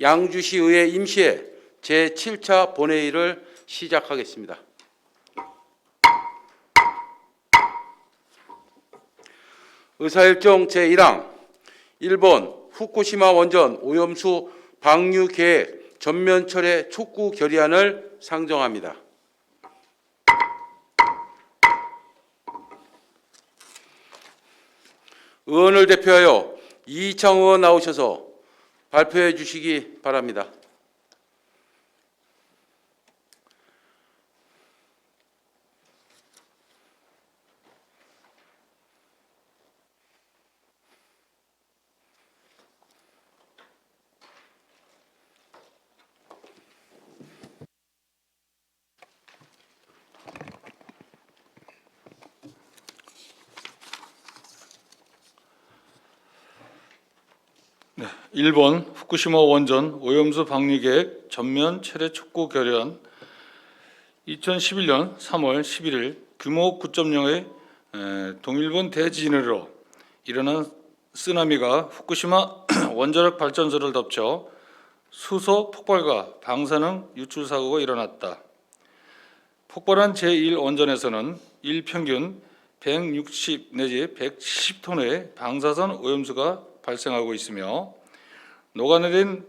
양주시의회 임시회 제7차 본회의를 시작하겠습니다. 의사일정 제1항 1번 후쿠시마 원전 오염수 방류 계획 전면 철회 촉구 결의안을 상정합니다. 의원을 대표하여 이희창 의원 나오셔서 발표해 주시기 바랍니다. 네, 1번 후쿠시마 원전 오염수 방류 계획 전면 철회 촉구 결의안 2011년 3월 11일 규모 9.0의 동일본 대지진으로 일어난 쓰나미가 후쿠시마 원자력 발전소를 덮쳐 수소 폭발과 방사능 유출 사고가 일어났다. 폭발한 제1원전에서는 일평균 160 내지 170톤의 방사선 오염수가 발생하고 있으며 녹아내린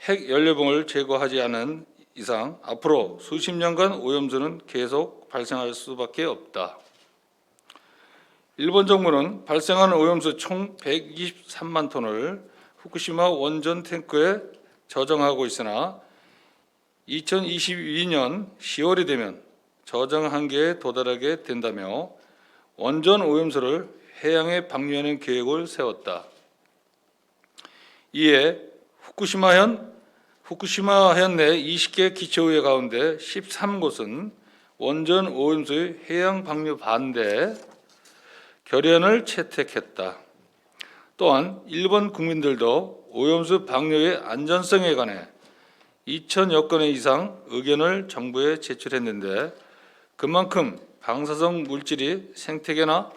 핵 연료봉을 제거하지 않은 이상 앞으로 수십 년간 오염수는 계속 발생할 수밖에 없다. 일본 정부는 발생한 오염수 총 123만 톤을 후쿠시마 원전 탱크에 저장하고 있으나 2022년 10월이 되면 저장 한계에 도달하게 된다며 원전 오염수를 해양에 방류하는 계획을 세웠다. 이에 후쿠시마현 내 20개 기초의회 가운데 13곳은 원전 오염수의 해양 방류 반대 결의안을 채택했다. 또한 일본 국민들도 오염수 방류의 안전성에 관해 2,000여 건의 이상 의견을 정부에 제출했는데 그만큼 방사성 물질이 생태계나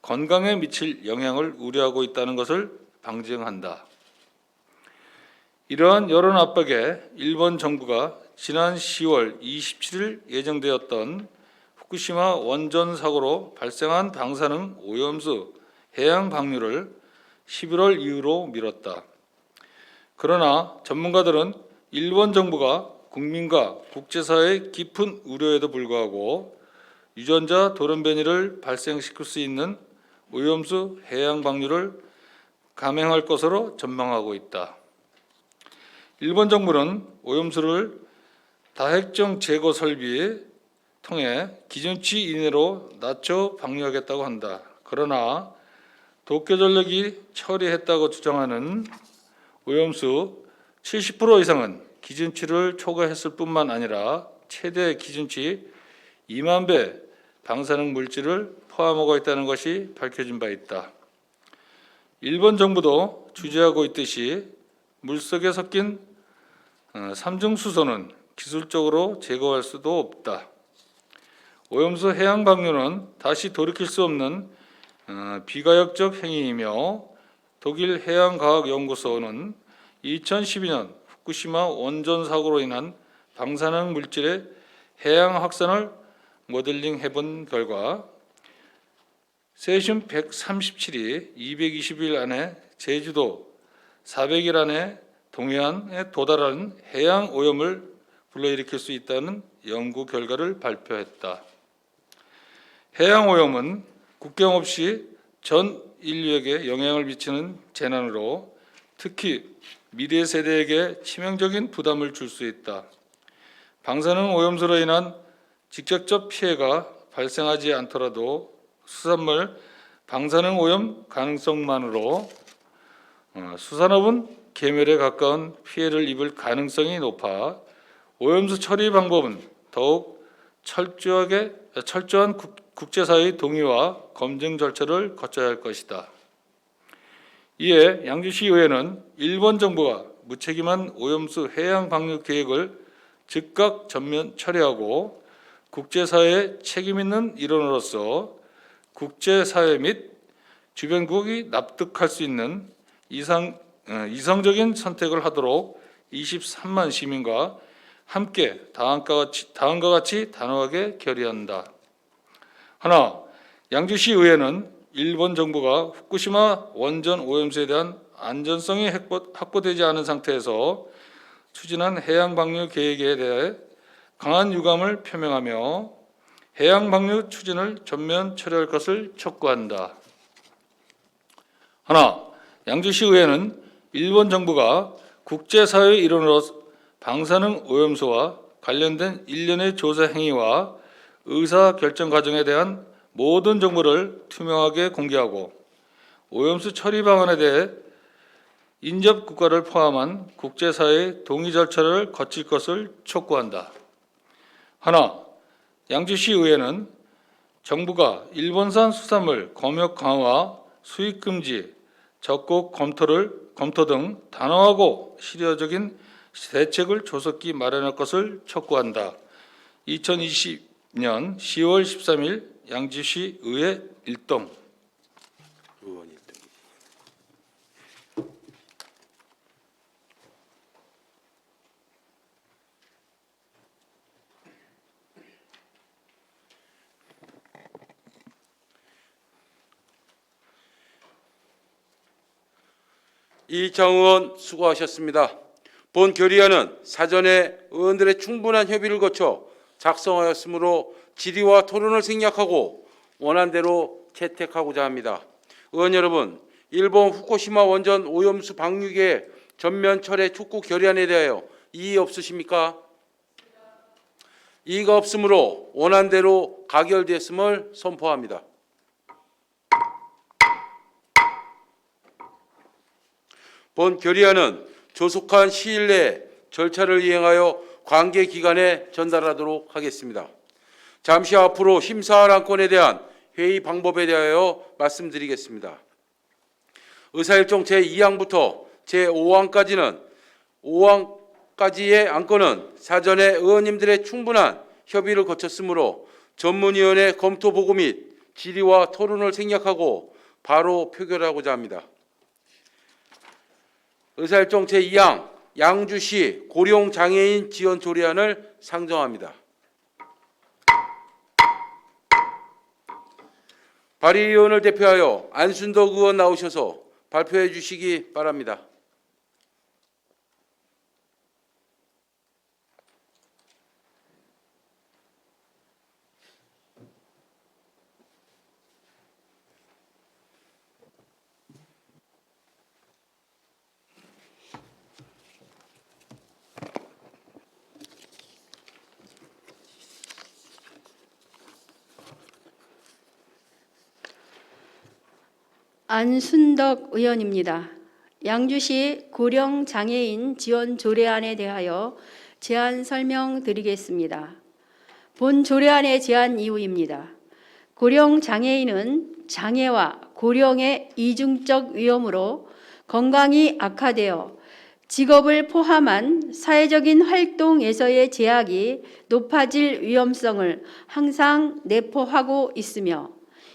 건강에 미칠 영향을 우려하고 있다는 것을 방증한다. 이러한 여론 압박에 일본 정부가 지난 10월 27일 예정되었던 후쿠시마 원전 사고로 발생한 방사능 오염수 해양 방류를 11월 이후로 미뤘다. 그러나 전문가들은 일본 정부가 국민과 국제사회의 깊은 우려에도 불구하고 유전자 돌연변이를 발생시킬 수 있는 오염수 해양 방류를 감행할 것으로 전망하고 있다. 일본 정부는 오염수를 다핵정 제거 설비에 통해 기준치 이내로 낮춰 방류하겠다고 한다. 그러나 도쿄전력이 처리했다고 주장하는 오염수 70% 이상은 기준치를 초과했을 뿐만 아니라 최대 기준치 2만 배 방사능 물질을 포함하고 있다는 것이 밝혀진 바 있다. 일본 정부도 주재하고 있듯이 물속에 섞인 삼중수소는 기술적으로 제거할 수도 없다. 오염수 해양 방류는 다시 돌이킬 수 없는 비가역적 행위이며 독일 해양과학연구소는 2012년 후쿠시마 원전 사고로 인한 방사능 물질의 해양 확산을 모델링 해본 결과 세슘 137이 220일 안에 제주도, 400일 안에 동해안에 도달하는 해양 오염을 불러일으킬 수 있다는 연구 결과를 발표했다. 해양 오염은 국경 없이 전 인류에게 영향을 미치는 재난으로 특히 미래 세대에게 치명적인 부담을 줄 수 있다. 방사능 오염수로 인한 직접적 피해가 발생하지 않더라도 수산물 방사능 오염 가능성만으로 수산업은 괴멸에 가까운 피해를 입을 가능성이 높아 오염수 처리 방법은 더욱 철저한 국제사회의 동의와 검증 절차를 거쳐야 할 것이다. 이에 양주시의회는 일본 정부가 무책임한 오염수 해양 방류 계획을 즉각 전면 철회하고 국제사회의 책임 있는 일원으로서 국제사회 및 주변국이 납득할 수 있는 이성적인 선택을 하도록 23만 시민과 함께 다음과 같이 단호하게 결의한다. 하나, 양주시 의회는 일본 정부가 후쿠시마 원전 오염수에 대한 안전성이 확보되지 않은 상태에서 추진한 해양 방류 계획에 대해 강한 유감을 표명하며 해양 방류 추진을 전면 철회할 것을 촉구한다. 하나, 양주시 의회는 일본 정부가 국제사회의 일원으로 방사능 오염수와 관련된 일련의 조사 행위와 의사 결정 과정에 대한 모든 정보를 투명하게 공개하고 오염수 처리 방안에 대해 인접 국가를 포함한 국제사회의 동의 절차를 거칠 것을 촉구한다. 하나, 양주시 의회는 정부가 일본산 수산물 검역 강화, 수입 금지, 적극 검토 등 단호하고 실효적인 대책을 조속히 마련할 것을 촉구한다. 2020년 10월 13일 양주시 의회 1동. 의원 1등. 이창 의원 수고하셨습니다. 본 결의안은 사전에 의원들의 충분한 협의를 거쳐 작성하였으므로 질의와 토론을 생략하고 원안대로 채택하고자 합니다. 의원 여러분, 일본 후쿠시마 원전 오염수 방류계 전면 철회 촉구 결의안에 대하여 이의 없으십니까? 이의가 없으므로 원안대로 가결되었음을 선포합니다. 본 결의안은 조속한 시일 내에 절차를 이행하여 관계기관에 전달하도록 하겠습니다. 잠시 앞으로 심사할 안건에 대한 회의 방법에 대하여 말씀드리겠습니다. 의사일정 제2항부터 제5항까지의 안건은 사전에 의원님들의 충분한 협의를 거쳤으므로 전문위원회 검토 보고 및 질의와 토론을 생략하고 바로 표결하고자 합니다. 의사일정 제2항 양주시 고령장애인 지원 조례안을 상정합니다. 발의위원을 대표하여 안순덕 의원 나오셔서 발표해 주시기 바랍니다. 안순덕 의원입니다. 양주시 고령장애인 지원 조례안에 대하여 제안 설명드리겠습니다. 본 조례안의 제안 이유입니다. 고령장애인은 장애와 고령의 이중적 위험으로 건강이 악화되어 직업을 포함한 사회적인 활동에서의 제약이 높아질 위험성을 항상 내포하고 있으며,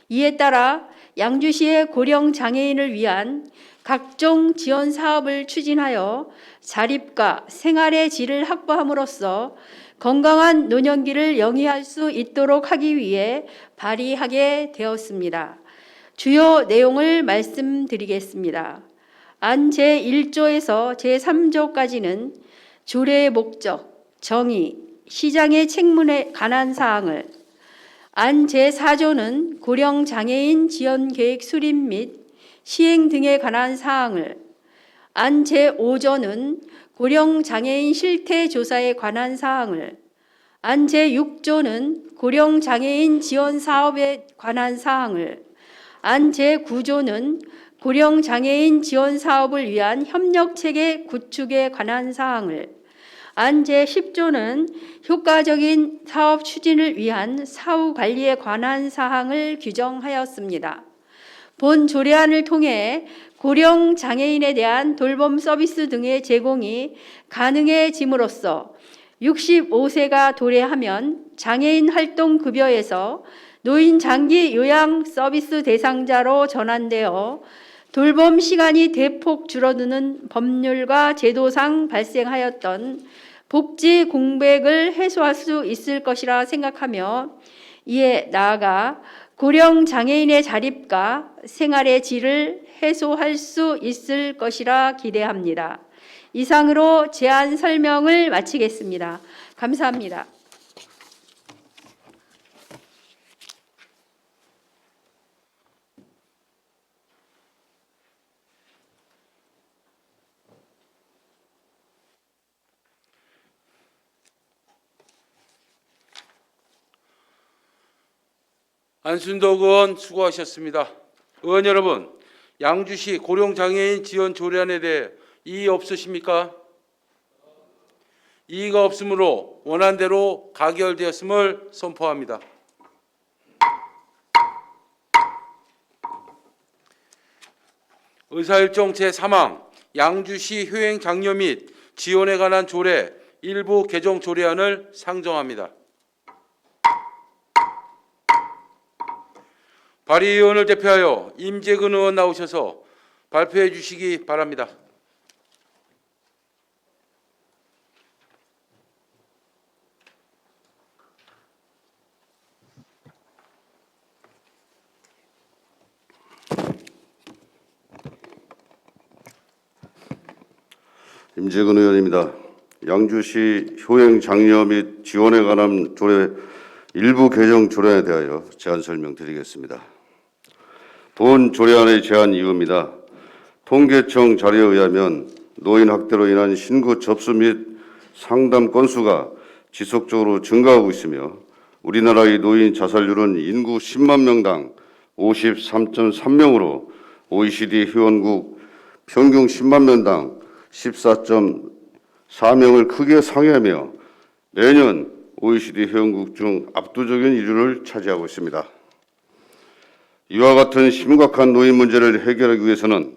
이에 따라 양주시의 고령장애인을 위한 각종 지원 사업을 추진하여 자립과 생활의 질을 확보함으로써 건강한 노년기를 영위할 수 있도록 하기 위해 발의하게 되었습니다. 주요 내용을 말씀드리겠습니다. 안 제1조에서 제3조까지는 조례의 목적, 정의, 시장의 책무에 관한 사항을, 안 제4조는 고령장애인 지원계획 수립 및 시행 등에 관한 사항을, 안 제5조는 고령장애인 실태조사에 관한 사항을, 안 제6조는 고령장애인 지원사업에 관한 사항을, 안 제9조는 고령장애인 지원사업을 위한 협력체계 구축에 관한 사항을, 안 제10조는 효과적인 사업 추진을 위한 사후 관리에 관한 사항을 규정하였습니다. 본 조례안을 통해 고령 장애인에 대한 돌봄 서비스 등의 제공이 가능해짐으로써 65세가 도래하면 장애인 활동 급여에서 노인 장기 요양 서비스 대상자로 전환되어 돌봄 시간이 대폭 줄어드는 법률과 제도상 발생하였던 복지 공백을 해소할 수 있을 것이라 생각하며 이에 나아가 고령 장애인의 자립과 생활의 질을 해소할 수 있을 것이라 기대합니다. 이상으로 제안 설명을 마치겠습니다. 감사합니다. 안순덕 의원 수고하셨습니다. 의원 여러분, 양주시 고령장애인 지원 조례안에 대해 이의 없으십니까? 이의가 없으므로 원안대로 가결되었음을 선포합니다. 의사일정 제3항 양주시 효행 장려 및 지원에 관한 조례 일부 개정 조례안을 상정합니다. 발의의원을 대표하여 임재근 의원 나오셔서 발표해 주시기 바랍니다. 임재근 의원입니다. 양주시 효행 장려 및 지원에 관한 조례 일부 개정 조례에 대하여 제안 설명드리겠습니다. 본 조례안의 제안 이유입니다. 통계청 자료에 의하면 노인 학대로 인한 신고 접수 및 상담 건수가 지속적으로 증가하고 있으며 우리나라의 노인 자살률은 인구 10만 명당 53.3명으로 OECD 회원국 평균 10만 명당 14.4명을 크게 상회하며 매년 OECD 회원국 중 압도적인 인류를 차지하고 있습니다. 이와 같은 심각한 노인 문제를 해결하기 위해서는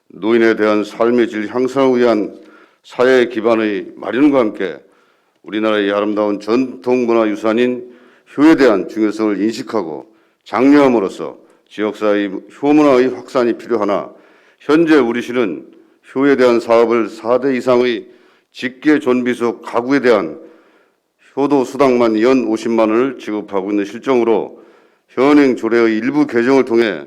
노인에 대한 삶의 질 향상을 위한 사회 기반의 마련과 함께 우리나라의 아름다운 전통문화 유산인 효에 대한 중요성을 인식하고 장려함으로써 지역사회 효문화의 확산이 필요하나 현재 우리 시는 효에 대한 사업을 4대 이상의 직계 존비속 가구에 대한 효도 수당만 연 50만 원을 지급하고 있는 실정으로 현행 조례의 일부 개정을 통해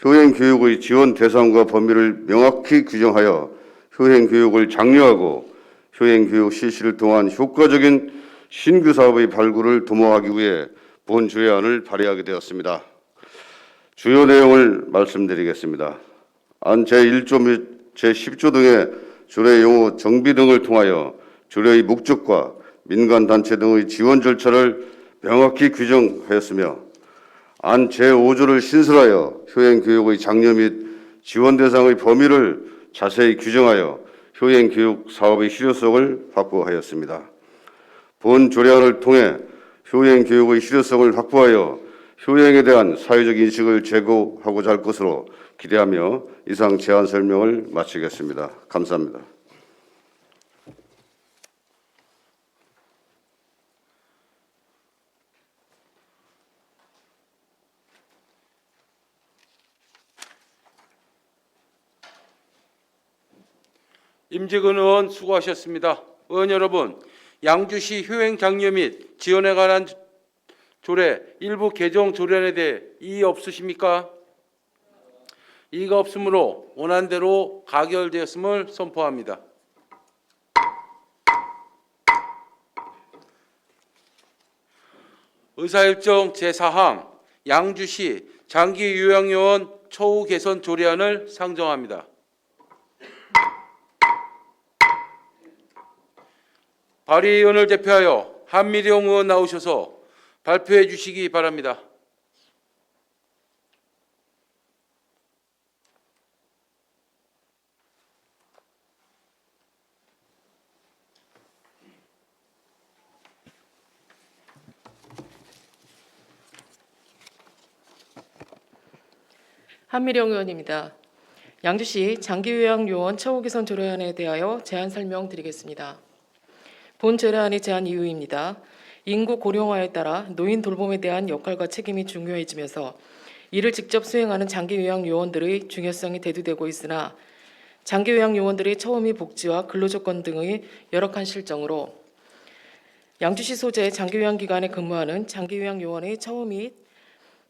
효행 교육의 지원 대상과 범위를 명확히 규정하여 효행 교육을 장려하고 효행 교육 실시를 통한 효과적인 신규 사업의 발굴을 도모하기 위해 본 조례안을 발의하게 되었습니다. 주요 내용을 말씀드리겠습니다. 안 제1조 및 제10조 등의 조례 용어 정비 등을 통하여 조례의 목적과 민간단체 등의 지원 절차를 명확히 규정하였으며 안 제5조를 신설하여 효행교육의 장려 및 지원 대상의 범위를 자세히 규정하여 효행교육 사업의 실효성을 확보하였습니다. 본 조례안을 통해 효행교육의 실효성을 확보하여 효행에 대한 사회적 인식을 제고하고자 할 것으로 기대하며 이상 제안 설명을 마치겠습니다. 감사합니다. 임재근 의원 수고하셨습니다. 의원 여러분, 양주시 효행 장려 및 지원에 관한 조례 일부 개정 조례안에 대해 이의 없으십니까? 이의가 없으므로 원안대로 가결되었음을 선포합니다. 의사일정 제4항 양주시 장기 요양요원 처우 개선 조례안을 상정합니다. 발의의원을 대표하여 한미령 의원 나오셔서 발표해 주시기 바랍니다. 한미령 의원입니다. 양주시 장기요양요원 처우 개선 조례안에 대하여 제안 설명드리겠습니다. 본 조례안의 제안 이유입니다. 인구 고령화에 따라 노인 돌봄에 대한 역할과 책임이 중요해지면서 이를 직접 수행하는 장기요양 요원들의 중요성이 대두되고 있으나 장기요양 요원들의 처우 및 복지와 근로조건 등의 열악한 실정으로 양주시 소재 장기요양기관에 근무하는 장기요양 요원의 처우 및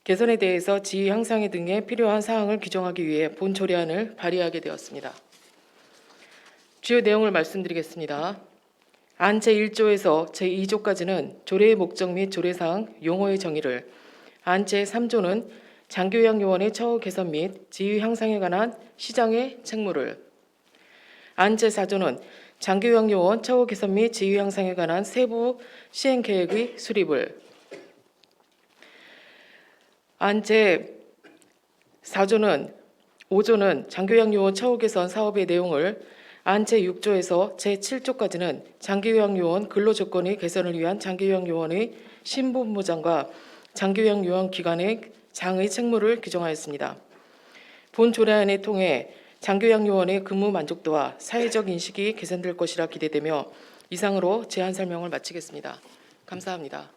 개선에 대해서 지위 향상 등에 필요한 사항을 규정하기 위해 본 조례안을 발의하게 되었습니다. 주요 내용을 말씀드리겠습니다. 안 제1조에서 제2조까지는 조례의 목적 및 조례사항, 용어의 정의를, 안 제3조는 장기요양 요원의 처우 개선 및 지위 향상에 관한 시장의 책무를, 안 제4조는 장기요양 요원 처우 개선 및 지위 향상에 관한 세부 시행 계획의 수립을, 안 제4조는 5조는 장기요양 요원 처우 개선 사업의 내용을, 안 제6조에서 제7조까지는 장기요양 요원 근로조건의 개선을 위한 장기요양 요원의 신분보장과 장기요양 요원 기관의 장의 책무를 규정하였습니다. 본 조례안을 통해 장기요양 요원의 근무 만족도와 사회적 인식이 개선될 것이라 기대되며 이상으로 제안 설명을 마치겠습니다. 감사합니다.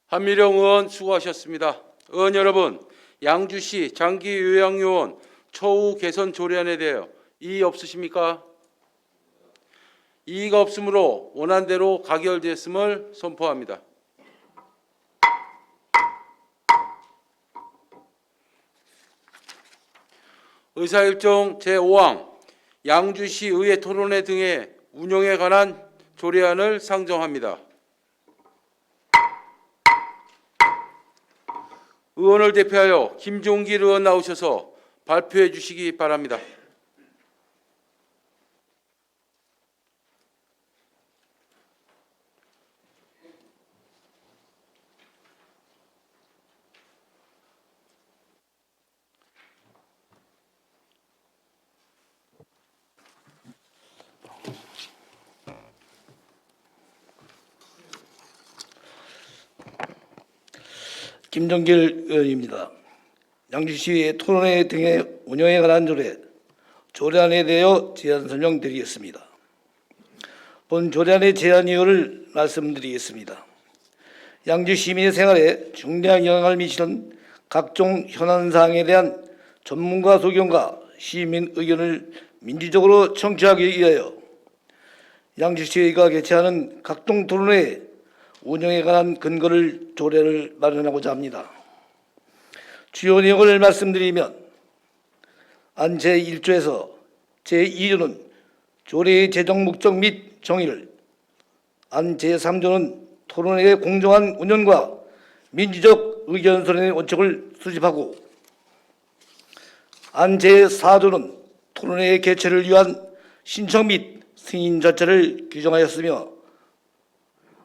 한미령 의원 수고하셨습니다. 의원 여러분, 양주시 장기요양요원 처우 개선 조례안에 대하여 이의 없으십니까? 이의가 없으므로 원안대로 가결되었음을 선포합니다. 의사일정 제5항 양주시 의회 토론회 등의 운영에 관한 조례안을 상정합니다. 의원을 대표하여 김종길 의원 나오셔서 발표해 주시기 바랍니다. 김종길 의원입니다. 양주시 토론회 등의 운영에 관한 조례안에 대하여 제안 설명드리겠습니다. 본 조례안의 제안 이유를 말씀드리겠습니다. 양주 시민의 생활에 중대한 영향을 미치는 각종 현안사항에 대한 전문가 소견과 시민 의견을 민주적으로 청취하기 위하여 양주시가 개최하는 각종 토론회 운영에 관한 근거를 조례를 마련하고자 합니다. 주요 내용을 말씀드리면 안 제1조에서 제2조는 조례의 제정 목적 및 정의를, 안 제3조는 토론회의 공정한 운영과 민주적 의견 수렴의 원칙을 수립하고, 안 제4조는 토론회 개최를 위한 신청 및 승인 자체를 규정하였으며,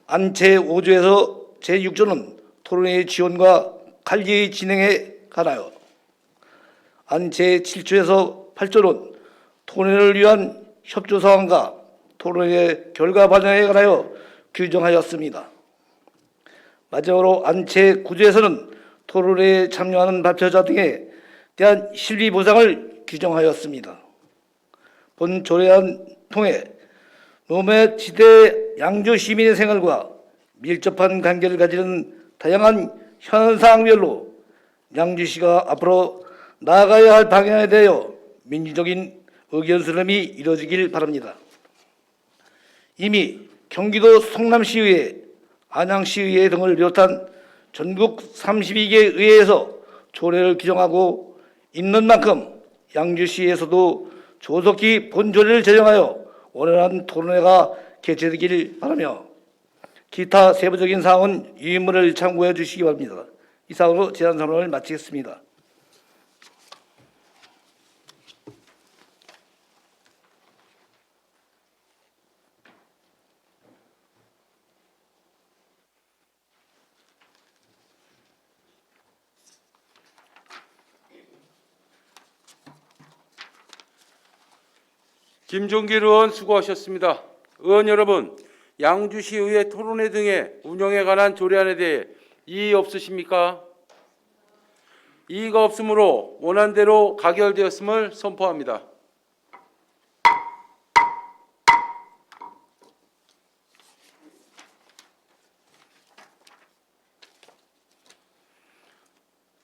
안 제5조에서 제6조는 토론회의 지원과 관리의 진행에 관하여, 안 제7조에서 8조는 토론회를 위한 협조 사항과 토론회 결과 반영에 관하여 규정하였습니다. 마지막으로 안 제9조에서는 토론회에 참여하는 발표자 등에 대한 실비 보상을 규정하였습니다. 본 조례안 통해 노무현 시대 양주 시민의 생활과 밀접한 관계를 가지는 다양한 현안사항별로 양주시가 앞으로 나아가야 할 방향에 대하여 민주적인 의견 수렴이 이루어지길 바랍니다. 이미 경기도 성남시의회, 안양시의회 등을 비롯한 전국 32개 의회에서 조례를 규정하고 있는 만큼 양주시에서도 조속히 본 조례를 제정하여 원활한 토론회가 개최되길 바라며 기타 세부적인 사항은 유인물을 참고해 주시기 바랍니다. 이상으로 제안 설명을 마치겠습니다. 김종길 의원 수고하셨습니다. 의원 여러분, 양주시 의회 토론회 등의 운영에 관한 조례안에 대해 이의 없으십니까? 이의가 없으므로 원안대로 가결되었음을 선포합니다.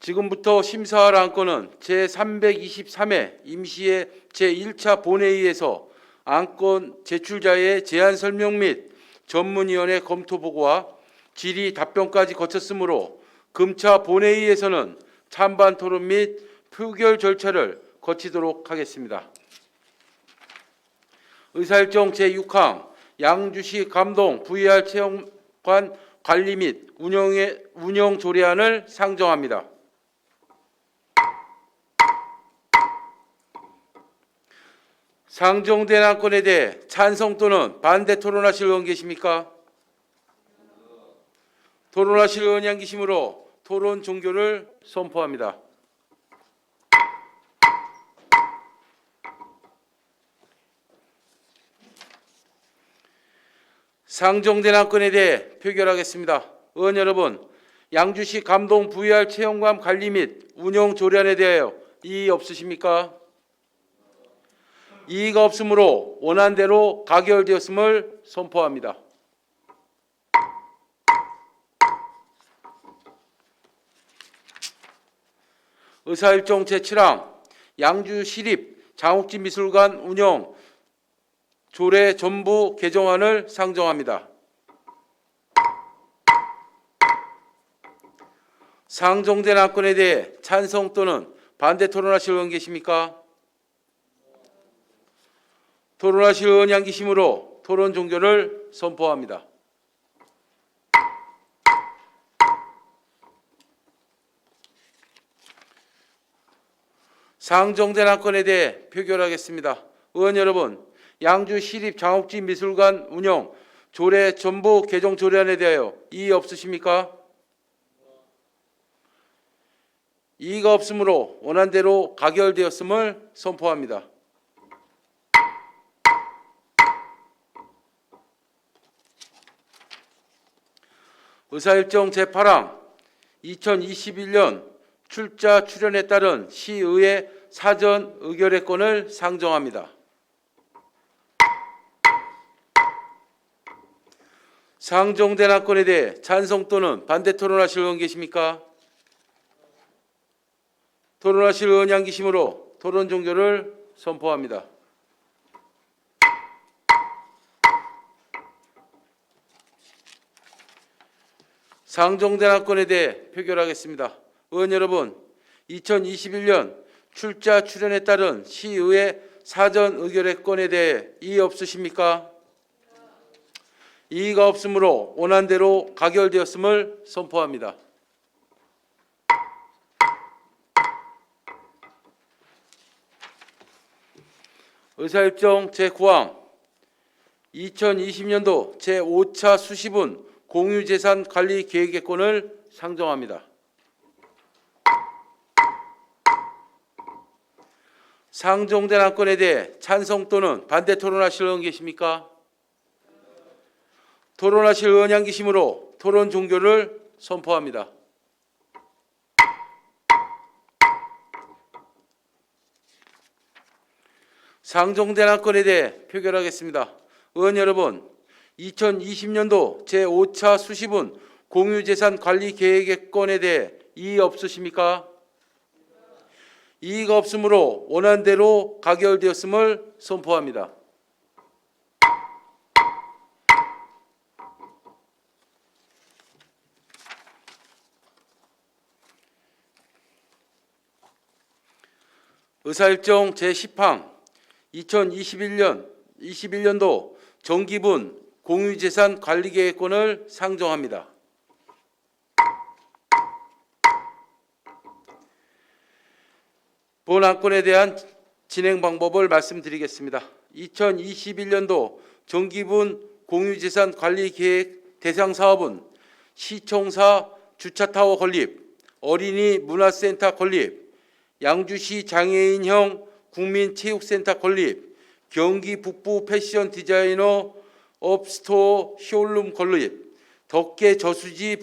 지금부터 심사할 안건은 제323회 임시의 제1차 본회의에서 안건 제출자의 제안 설명 및 전문위원회 검토 보고와 질의 답변까지 거쳤으므로 금차 본회의에서는 찬반 토론 및 표결 절차를 거치도록 하겠습니다. 의사일정 제6항 양주시 감동 VR 체험관 관리 및 운영 조례안을 상정합니다. 상정된 안건에 대해 찬성 또는 반대 토론하실 의원 계십니까? 토론하실 의원이 안 계시므로 토론 종교를 선포합니다. 상정된 안건에 대해 표결하겠습니다. 의원 여러분, 양주시 감동 VR 체험관 관리 및 운영 조례안에 대하여 이의 없으십니까? 이의가 없으므로 원안대로 가결되었음을 선포합니다. 의사일정 제7항 양주시립 장욱지미술관 운영 조례 전부 개정안을 상정합니다. 상정된 안건에 대해 찬성 또는 반대 토론하실 의원 계십니까? 토론하실 의원이 안 계시므로 토론 종결을 선포합니다. 상정된 안건에 대해 표결하겠습니다. 의원 여러분, 양주시립 장욱지미술관 운영 조례 전부 개정 조례안에 대하여 이의 없으십니까? 이의가 없으므로 원안대로 가결되었음을 선포합니다. 의사일정 제8항 2021년 출자 출연에 따른 시의회 사전 의결의 건을 상정합니다. 상정된 안건에 대해 찬성 또는 반대 토론하실 의원 계십니까? 토론하실 의원이 안 계시므로 토론 종결을 선포합니다. 상정된 안건에 대해 표결하겠습니다. 의원 여러분, 2021년 출자 출연에 따른 시의회 사전 의결의 건에 대해 이의 없으십니까? 이의가 없으므로 원안대로 가결되었음을 선포합니다. 의사일정 제9항 2020년도 제5차 수시분 공유재산 관리 계획의 건을 상정합니다. 상정된 안건에 대해 찬성 또는 반대 토론하실 의원 계십니까? 토론하실 의원이 안 계시므로 토론 종결을 선포합니다. 상정된 안건에 대해 표결하겠습니다. 의원 여러분, 2020년도 제5차 수시분 공유재산 관리 계획의 건에 대해 이의 없으십니까? 이의가 없으므로 원안대로 가결되었음을 선포합니다. 의사일정 제10항 2021년도 정기분 공유재산 관리계획권을 상정합니다. 본 안건에 대한 진행 방법을 말씀드리겠습니다. 2021년도 정기분 공유재산 관리계획 대상 사업은 시청사 주차타워 건립, 어린이 문화센터 건립, 양주시 장애인형 국민체육센터 건립, 경기 북부 패션 디자이너 업스토어 쇼룸 건립, 덕계 저수지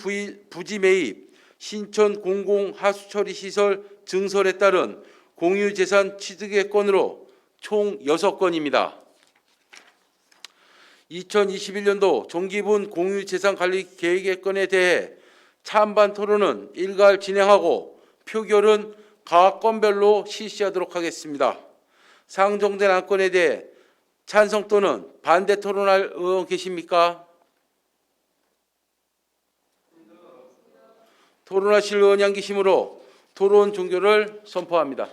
부지 매입, 신촌 공공하수처리 시설 증설에 따른 공유재산 취득의 건으로 총 6건입니다. 2021년도 종기분 공유재산관리 계획의 건에 대해 찬반 토론은 일괄 진행하고 표결은 각 건별로 실시하도록 하겠습니다. 상정된 안건에 대해 찬성 또는 반대 토론할 의원 계십니까? 토론하실 의원이 안 계시므로 토론 종결을 선포합니다.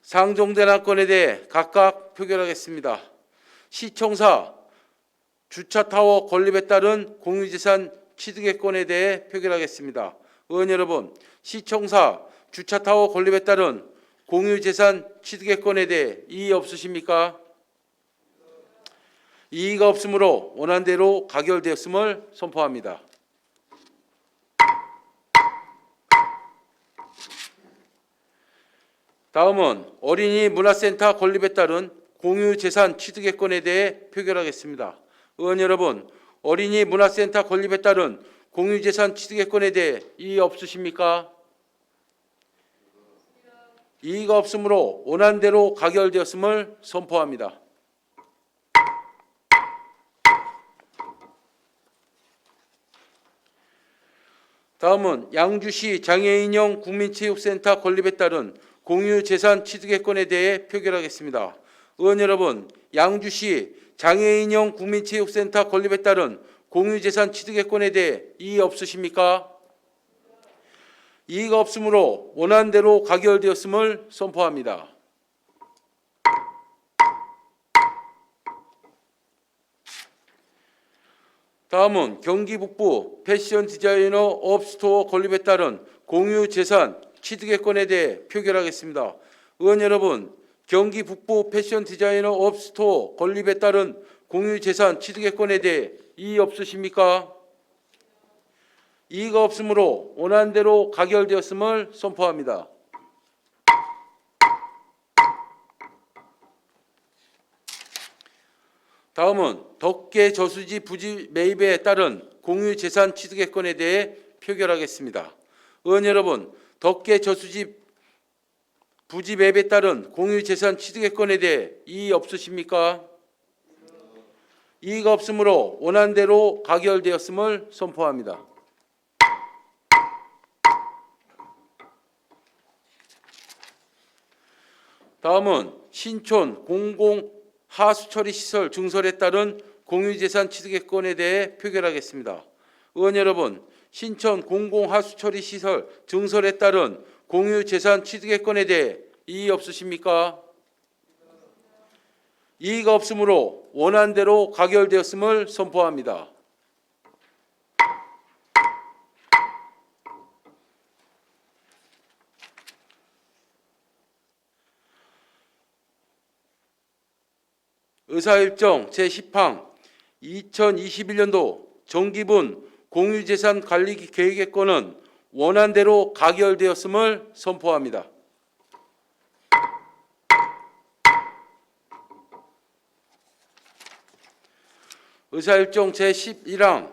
상정된 안건에 대해 각각 표결하겠습니다. 시청사 주차타워 건립에 따른 공유재산 취득의 건에 대해 표결하겠습니다. 의원 여러분, 시청사 주차타워 건립에 따른 공유재산 취득의 건에 대해 이의 없으십니까? 이의가 없으므로 원안대로 가결되었음을 선포합니다. 다음은 어린이 문화센터 건립에 따른 공유재산 취득의 건에 대해 표결하겠습니다. 의원 여러분, 어린이 문화센터 건립에 따른 공유재산 취득의 건에 대해 이의 없으십니까? 이의가 없으므로 원안대로 가결되었음을 선포합니다. 다음은 양주시 장애인형 국민체육센터 건립에 따른 공유재산 취득의 건에 대해 표결하겠습니다. 의원 여러분, 양주시 장애인형 국민체육센터 건립에 따른 공유재산 취득의 건에 대해 이의 없으십니까? 이의가 없으므로 원안대로 가결되었음을 선포합니다. 다음은 경기 북부 패션 디자이너 업스토어 건립에 따른 공유재산 취득의 건에 대해 표결하겠습니다. 의원 여러분, 경기 북부 패션 디자이너 업스토어 건립에 따른 공유재산 취득의 건에 대해 이의 없으십니까? 이의가 없으므로 원안대로 가결되었음을 선포합니다. 다음은 덕계 저수지 부지 매입에 따른 공유재산 취득의 건에 대해 표결하겠습니다. 의원 여러분, 덕계 저수지 부지 매입에 따른 공유재산 취득의 건에 대해 이의 없으십니까? 이의가 없으므로 원안대로 가결되었음을 선포합니다. 다음은 신촌 공공하수처리 시설 증설에 따른 공유재산 취득의 건에 대해 표결하겠습니다. 의원 여러분, 신촌 공공하수처리 시설 증설에 따른 공유재산 취득의 건에 대해 이의 없으십니까? 이의가 없으므로 원안대로 가결되었음을 선포합니다. 의사일정 제10항 2021년도 정기분 공유재산 관리 계획의 건은 원안대로 가결되었음을 선포합니다. 의사일정 제11항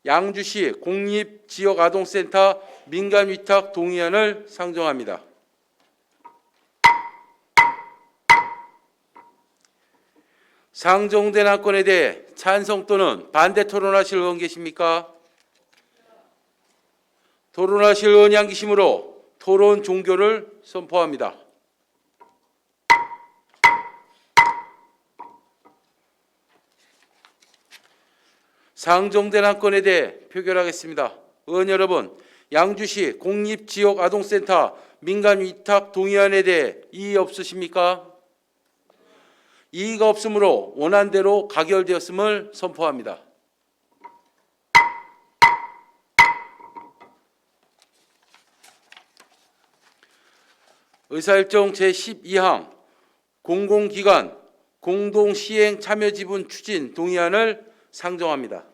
양주시 공립지역아동센터 민간위탁 동의안을 상정합니다. 상정된 안건에 대해 찬성 또는 반대 토론하실 의원 계십니까? 토론하실 의원이 안 계시므로 토론 종결을 선포합니다. 상정된 안건에 대해 표결하겠습니다. 의원 여러분, 양주시 공립지역아동센터 민간위탁 동의안에 대해 이의 없으십니까? 이의가 없으므로 원안대로 가결되었음을 선포합니다. 의사일정 제12항 공공기관 공동시행 참여지분 추진 동의안을 상정합니다.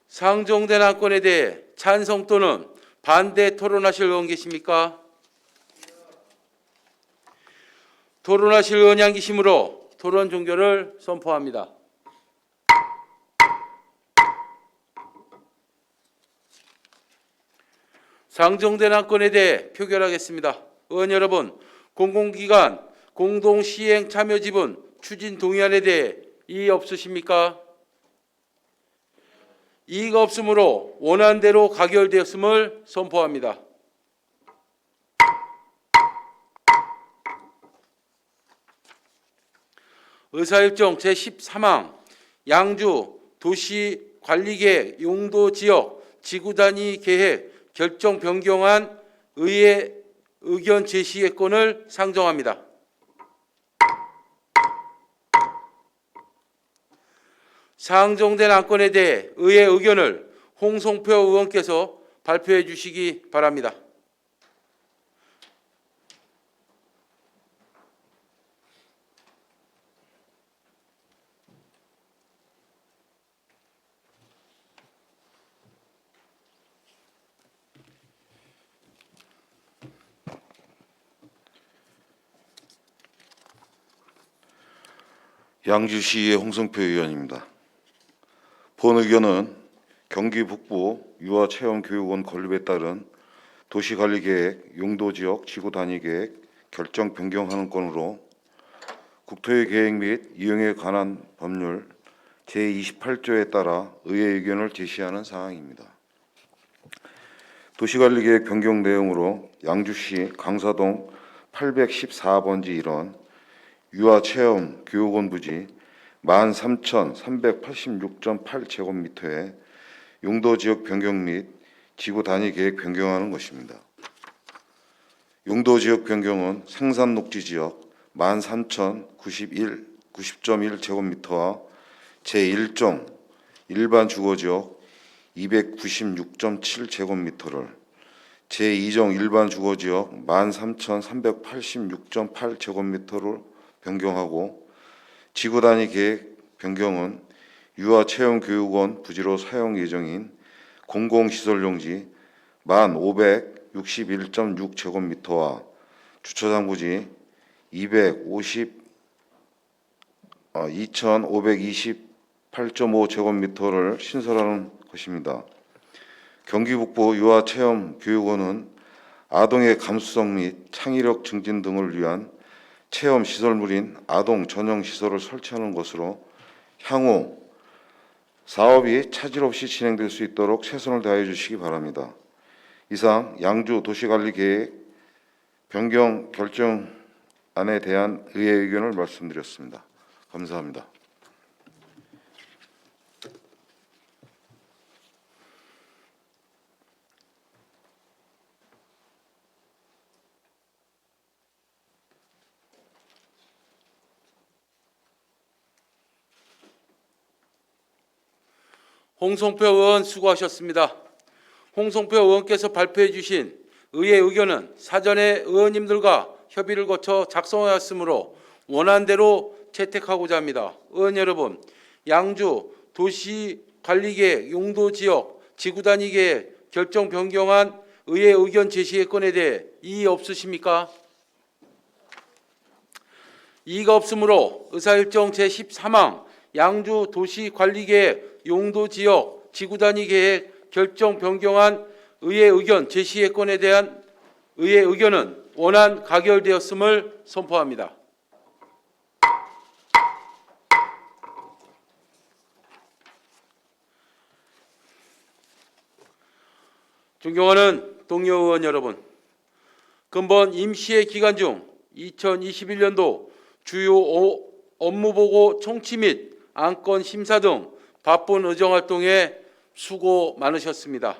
상정된 안건에 대해 찬성 또는 반대 토론하실 의원 계십니까? 토론하실 의원이 안 계시므로 토론 종결을 선포합니다. 상정된 안건에 대해 표결하겠습니다. 의원 여러분, 공공기관 공동시행 참여 지분 추진 동의안에 대해 이의 없으십니까? 이의가 없으므로 원안대로 가결되었음을 선포합니다. 의사일정 제13항 양주 도시관리계획 용도지역 지구단위 계획 결정 변경안 의회 의견 제시의 건을 상정합니다. 상정된 안건에 대해 의회 의견을 홍성표 의원께서 발표해 주시기 바랍니다. 양주시의 홍성표 의원입니다. 본 의견은 경기 북부 유아체험교육원 건립에 따른 도시관리계획, 용도지역, 지구단위계획 결정 변경하는 건으로 국토의 계획 및 이용에 관한 법률 제28조에 따라 의회 의견을 제시하는 사항입니다. 도시관리계획 변경 내용으로 양주시 강사동 814번지 1원 유아체험교육원 부지 13,386.8제곱미터의 용도지역 변경 및 지구단위계획 변경하는 것입니다. 용도지역 변경은 생산녹지지역 13,090.1제곱미터와 제1종 일반 주거지역 296.7제곱미터를 제2종 일반 주거지역 13,386.8제곱미터를 변경하고 지구단위 계획 변경은 유아체험교육원 부지로 사용 예정인 공공시설용지 1,561.6제곱미터와 주차장 부지 2,528.5제곱미터를 신설하는 것입니다. 경기 북부 유아체험교육원은 아동의 감수성 및 창의력 증진 등을 위한 체험 시설물인 아동 전용 시설을 설치하는 것으로 향후 사업이 차질 없이 진행될 수 있도록 최선을 다해 주시기 바랍니다. 이상 양주 도시관리계획 변경 결정안에 대한 의회 의견을 말씀드렸습니다. 감사합니다. 홍성표 의원 수고하셨습니다. 홍성표 의원께서 발표해 주신 의회 의견은 사전에 의원님들과 협의를 거쳐 작성하였으므로 원안대로 채택하고자 합니다. 의원 여러분, 양주 도시관리계획 용도지역 지구단위계획 결정 변경안 의회 의견 제시의 건에 대해 이의 없으십니까? 이의가 없으므로 의사일정 제13항 양주 도시관리계획 용도지역 지구단위계획 결정 변경안 의회 의견 제시의 건에 대한 의회 의견은 원안 가결되었음을 선포합니다. 존경하는 동료 의원 여러분, 근본 임시회 기간 중 2021년도 주요 업무보고 청취 및 안건 심사 등 바쁜 의정활동에 수고 많으셨습니다.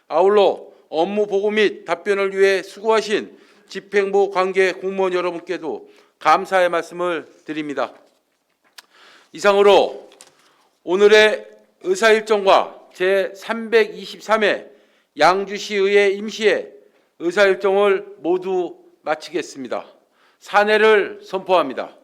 아울러 업무 보고 및 답변을 위해 수고하신 집행부 관계 공무원 여러분께도 감사의 말씀을 드립니다. 이상으로 오늘의 의사일정과 제323회 양주시의회 임시회 의사일정을 모두 마치겠습니다. 사내를 선포합니다.